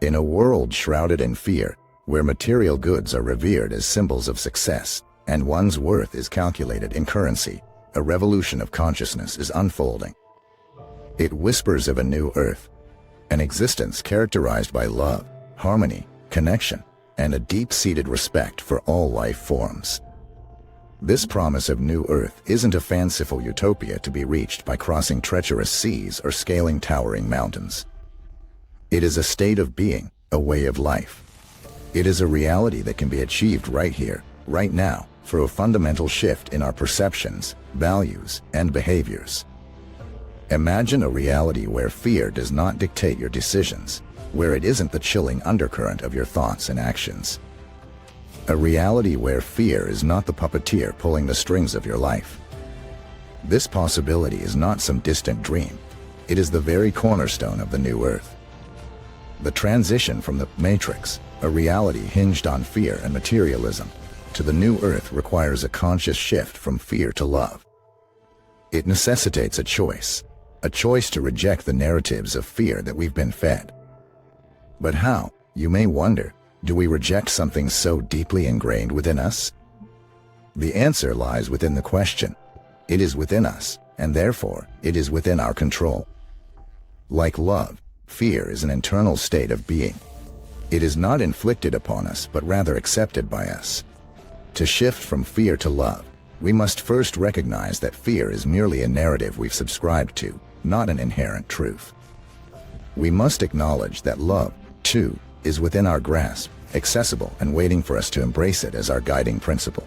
In a world shrouded in fear, where material goods are revered as symbols of success, and one's worth is calculated in currency, a revolution of consciousness is unfolding. It whispers of a new earth, an existence characterized by love, harmony, connection, and a deep-seated respect for all life forms. This promise of new earth isn't a fanciful utopia to be reached by crossing treacherous seas or scaling towering mountains. It is a state of being, a way of life. It is a reality that can be achieved right here, right now, through a fundamental shift in our perceptions, values, and behaviors. Imagine a reality where fear does not dictate your decisions, where it isn't the chilling undercurrent of your thoughts and actions. A reality where fear is not the puppeteer pulling the strings of your life. This possibility is not some distant dream. It is the very cornerstone of the new earth. The transition from the Matrix, a reality hinged on fear and materialism, to the new earth requires a conscious shift from fear to love. It necessitates a choice to reject the narratives of fear that we've been fed. But how, you may wonder, do we reject something so deeply ingrained within us? The answer lies within the question. It is within us, and therefore, it is within our control. Like love, fear is an internal state of being. It is not inflicted upon us, but rather accepted by us. To shift from fear to love, we must first recognize that fear is merely a narrative we've subscribed to, not an inherent truth. We must acknowledge that love, too, is within our grasp, accessible and waiting for us to embrace it as our guiding principle.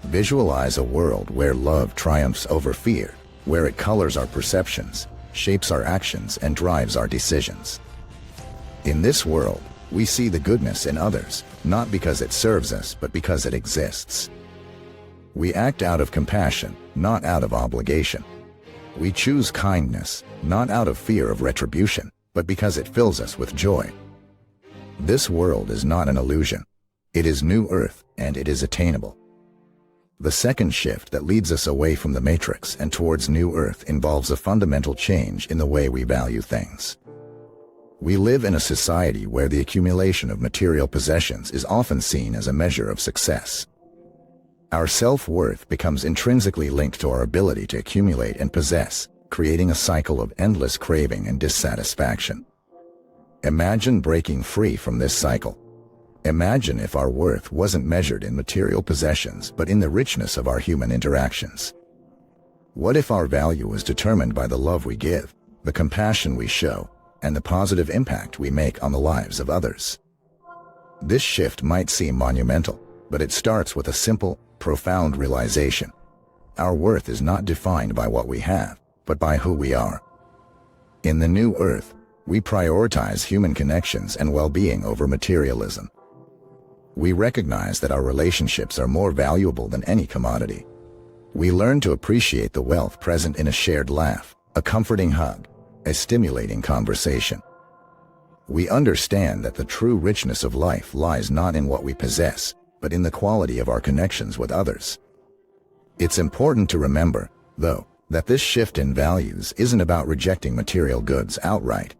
Visualize a world where love triumphs over fear, where it colors our perceptions, shapes our actions, and drives our decisions. In this world, we see the goodness in others, not because it serves us, but because it exists. We act out of compassion, not out of obligation. We choose kindness, not out of fear of retribution, but because it fills us with joy. This world is not an illusion. It is new earth, and it is attainable. The second shift that leads us away from the Matrix and towards new earth involves a fundamental change in the way we value things. We live in a society where the accumulation of material possessions is often seen as a measure of success. Our self-worth becomes intrinsically linked to our ability to accumulate and possess, creating a cycle of endless craving and dissatisfaction. Imagine breaking free from this cycle. Imagine if our worth wasn't measured in material possessions, but in the richness of our human interactions. What if our value was determined by the love we give, the compassion we show, and the positive impact we make on the lives of others? This shift might seem monumental, but it starts with a simple, profound realization. Our worth is not defined by what we have, but by who we are. In the new earth, we prioritize human connections and well-being over materialism. We recognize that our relationships are more valuable than any commodity. We learn to appreciate the wealth present in a shared laugh, a comforting hug, a stimulating conversation. We understand that the true richness of life lies not in what we possess, but in the quality of our connections with others. It's important to remember, though, that this shift in values isn't about rejecting material goods outright.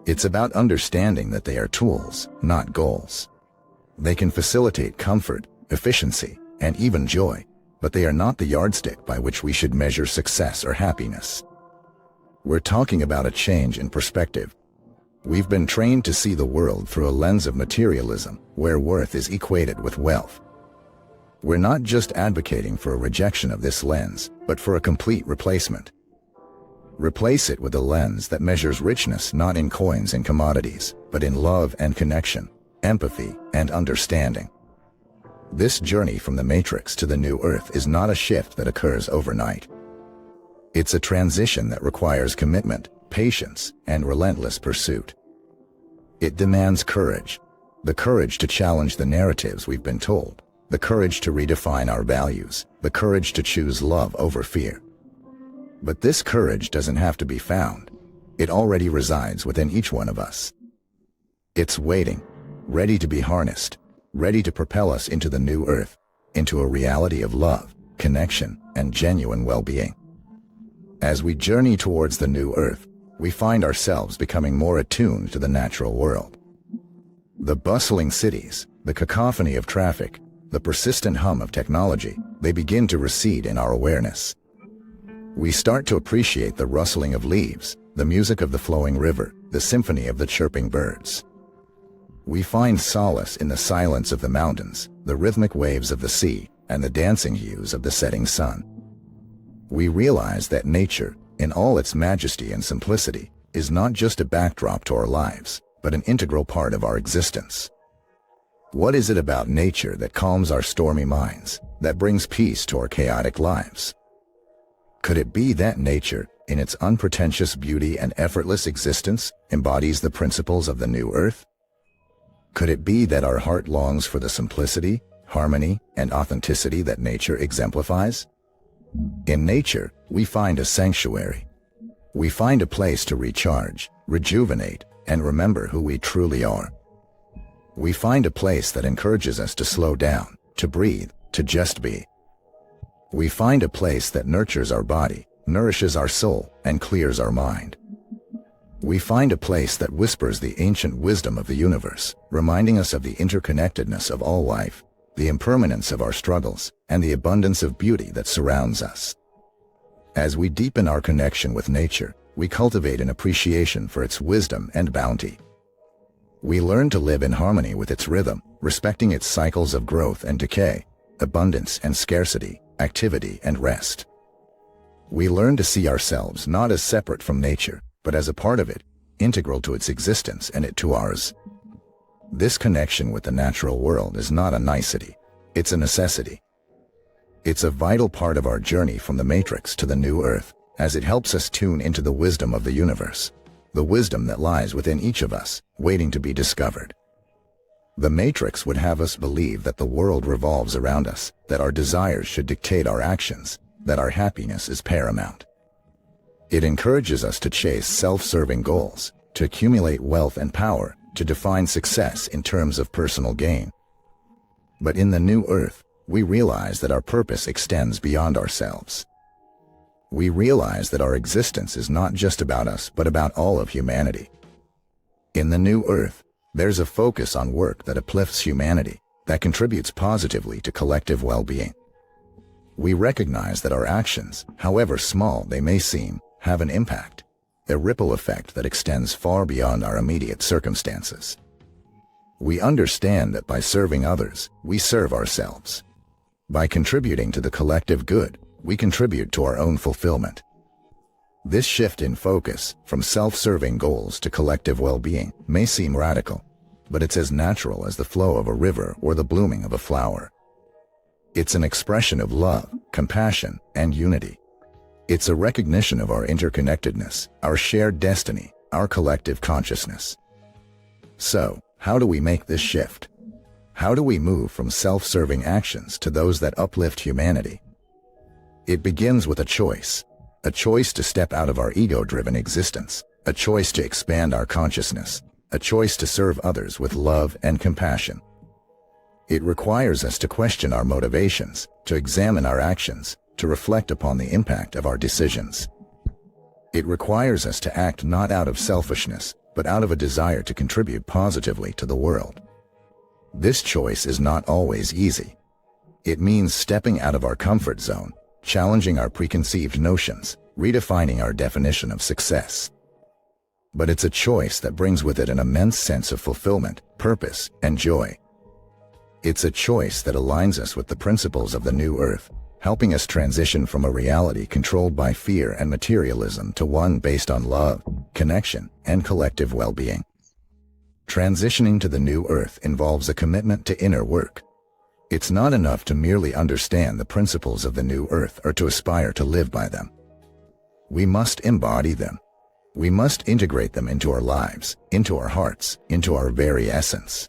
It's about understanding that they are tools, not goals. They can facilitate comfort, efficiency, and even joy, but they are not the yardstick by which we should measure success or happiness. We're talking about a change in perspective. We've been trained to see the world through a lens of materialism, where worth is equated with wealth. We're not just advocating for a rejection of this lens, but for a complete replacement. Replace it with a lens that measures richness not in coins and commodities, but in love and connection, empathy and understanding. This journey from the Matrix to the new earth is not a shift that occurs overnight. It's a transition that requires commitment, patience, and relentless pursuit. It demands courage, the courage to challenge the narratives we've been told, the courage to redefine our values, the courage to choose love over fear. But this courage doesn't have to be found. It already resides within each one of us. It's waiting, ready to be harnessed, ready to propel us into the new earth, into a reality of love, connection, and genuine well-being. As we journey towards the new earth, we find ourselves becoming more attuned to the natural world. The bustling cities, the cacophony of traffic, the persistent hum of technology, they begin to recede in our awareness. We start to appreciate the rustling of leaves, the music of the flowing river, the symphony of the chirping birds. We find solace in the silence of the mountains, the rhythmic waves of the sea, and the dancing hues of the setting sun. We realize that nature, in all its majesty and simplicity, is not just a backdrop to our lives, but an integral part of our existence. What is it about nature that calms our stormy minds, that brings peace to our chaotic lives? Could it be that nature, in its unpretentious beauty and effortless existence, embodies the principles of the new earth? Could it be that our heart longs for the simplicity, harmony, and authenticity that nature exemplifies? In nature, we find a sanctuary. We find a place to recharge, rejuvenate, and remember who we truly are. We find a place that encourages us to slow down, to breathe, to just be. We find a place that nurtures our body, nourishes our soul, and clears our mind. We find a place that whispers the ancient wisdom of the universe, reminding us of the interconnectedness of all life, the impermanence of our struggles, and the abundance of beauty that surrounds us. As we deepen our connection with nature, we cultivate an appreciation for its wisdom and bounty. We learn to live in harmony with its rhythm, respecting its cycles of growth and decay, abundance and scarcity, activity and rest. We learn to see ourselves not as separate from nature, but as a part of it, integral to its existence and it to ours. This connection with the natural world is not a nicety, it's a necessity. It's a vital part of our journey from the matrix to the new earth, as it helps us tune into the wisdom of the universe, the wisdom that lies within each of us, waiting to be discovered. The matrix would have us believe that the world revolves around us, that our desires should dictate our actions, that our happiness is paramount. It encourages us to chase self-serving goals, to accumulate wealth and power, to define success in terms of personal gain. But in the new earth, we realize that our purpose extends beyond ourselves. We realize that our existence is not just about us, but about all of humanity. In the new earth, there's a focus on work that uplifts humanity, that contributes positively to collective well-being. We recognize that our actions, however small they may seem, have an impact, a ripple effect that extends far beyond our immediate circumstances. We understand that by serving others, we serve ourselves. By contributing to the collective good, we contribute to our own fulfillment. This shift in focus, from self-serving goals to collective well-being, may seem radical, but it's as natural as the flow of a river or the blooming of a flower. It's an expression of love, compassion, and unity. It's a recognition of our interconnectedness, our shared destiny, our collective consciousness. So, how do we make this shift? How do we move from self-serving actions to those that uplift humanity? It begins with a choice to step out of our ego-driven existence, a choice to expand our consciousness, a choice to serve others with love and compassion. It requires us to question our motivations, to examine our actions, to reflect upon the impact of our decisions. It requires us to act not out of selfishness, but out of a desire to contribute positively to the world. This choice is not always easy. It means stepping out of our comfort zone, challenging our preconceived notions, redefining our definition of success. But it's a choice that brings with it an immense sense of fulfillment, purpose, and joy. It's a choice that aligns us with the principles of the new earth, helping us transition from a reality controlled by fear and materialism to one based on love, connection, and collective well-being. Transitioning to the new earth involves a commitment to inner work. It's not enough to merely understand the principles of the new earth or to aspire to live by them. We must embody them. We must integrate them into our lives, into our hearts, into our very essence.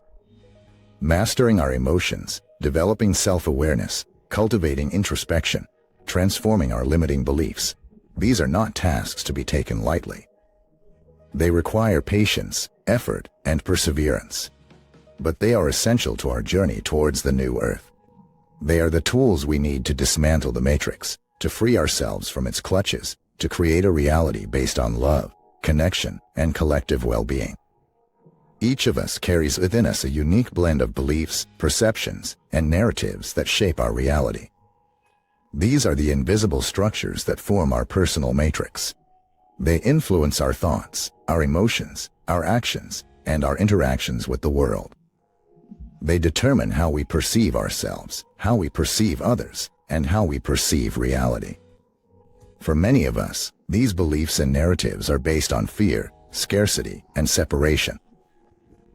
Mastering our emotions, developing self-awareness, cultivating introspection, transforming our limiting beliefs. These are not tasks to be taken lightly. They require patience, effort, and perseverance. But they are essential to our journey towards the new earth. They are the tools we need to dismantle the matrix, to free ourselves from its clutches, to create a reality based on love, connection, and collective well-being. Each of us carries within us a unique blend of beliefs, perceptions, and narratives that shape our reality. These are the invisible structures that form our personal matrix. They influence our thoughts, our emotions, our actions, and our interactions with the world. They determine how we perceive ourselves, how we perceive others, and how we perceive reality. For many of us, these beliefs and narratives are based on fear, scarcity, and separation.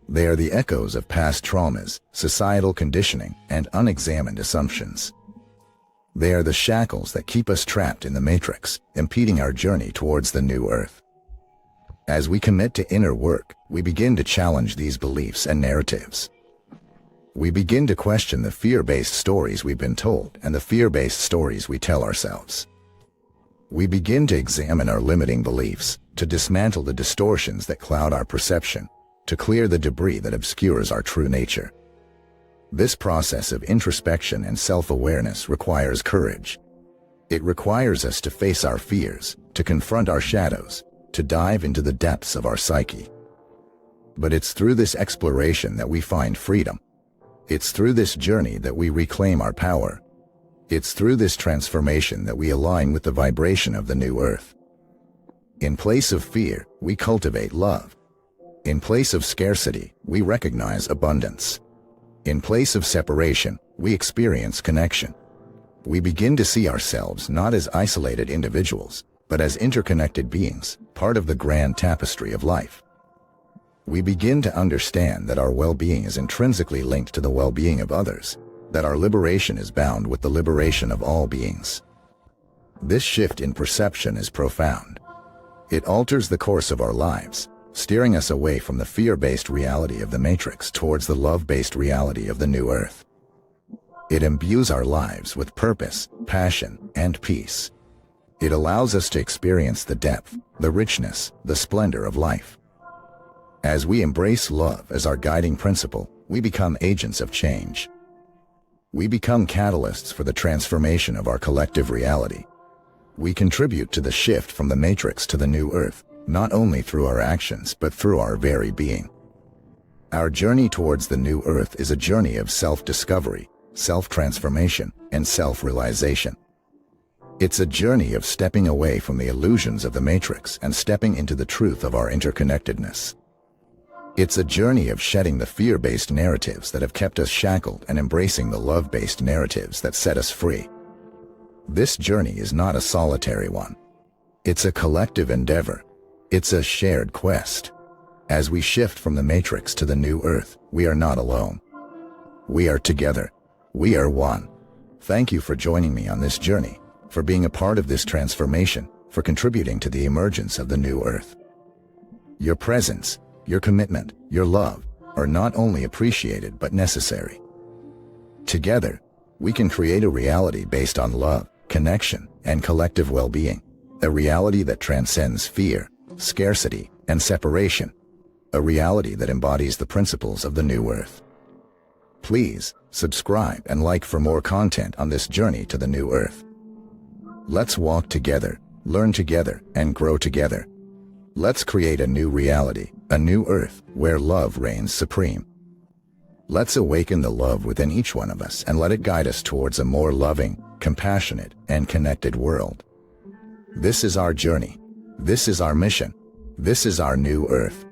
They are the echoes of past traumas, societal conditioning, and unexamined assumptions. They are the shackles that keep us trapped in the matrix, impeding our journey towards the new earth. As we commit to inner work, we begin to challenge these beliefs and narratives. We begin to question the fear-based stories we've been told and the fear-based stories we tell ourselves. We begin to examine our limiting beliefs, to dismantle the distortions that cloud our perception, to clear the debris that obscures our true nature. This process of introspection and self-awareness requires courage. It requires us to face our fears, to confront our shadows, to dive into the depths of our psyche. But it's through this exploration that we find freedom. It's through this journey that we reclaim our power. It's through this transformation that we align with the vibration of the new earth. In place of fear, we cultivate love. In place of scarcity, we recognize abundance. In place of separation, we experience connection. We begin to see ourselves not as isolated individuals, but as interconnected beings, part of the grand tapestry of life. We begin to understand that our well-being is intrinsically linked to the well-being of others, that our liberation is bound with the liberation of all beings. This shift in perception is profound. It alters the course of our lives, steering us away from the fear-based reality of the matrix towards the love-based reality of the new earth. It imbues our lives with purpose, passion, and peace. It allows us to experience the depth, the richness, the splendor of life. As we embrace love as our guiding principle, we become agents of change. We become catalysts for the transformation of our collective reality. We contribute to the shift from the matrix to the new earth, not only through our actions but through our very being. Our journey towards the new earth is a journey of self-discovery, self-transformation, and self-realization. It's a journey of stepping away from the illusions of the matrix and stepping into the truth of our interconnectedness. It's a journey of shedding the fear-based narratives that have kept us shackled and embracing the love-based narratives that set us free. This journey is not a solitary one. It's a collective endeavor. It's a shared quest. As we shift from the matrix to the new earth, we are not alone. We are together. We are one. Thank you for joining me on this journey, for being a part of this transformation, for contributing to the emergence of the new earth. Your presence, your commitment, your love are not only appreciated but necessary. Together, we can create a reality based on love, connection, and collective well-being, a reality that transcends fear, scarcity, and separation, a reality that embodies the principles of the new earth. Please subscribe and like for more content on this journey to the new earth. Let's walk together, learn together, and grow together. Let's create a new reality, a new earth where love reigns supreme. Let's awaken the love within each one of us and let it guide us towards a more loving, compassionate, and connected world. This is our journey. This is our mission. This is our new earth.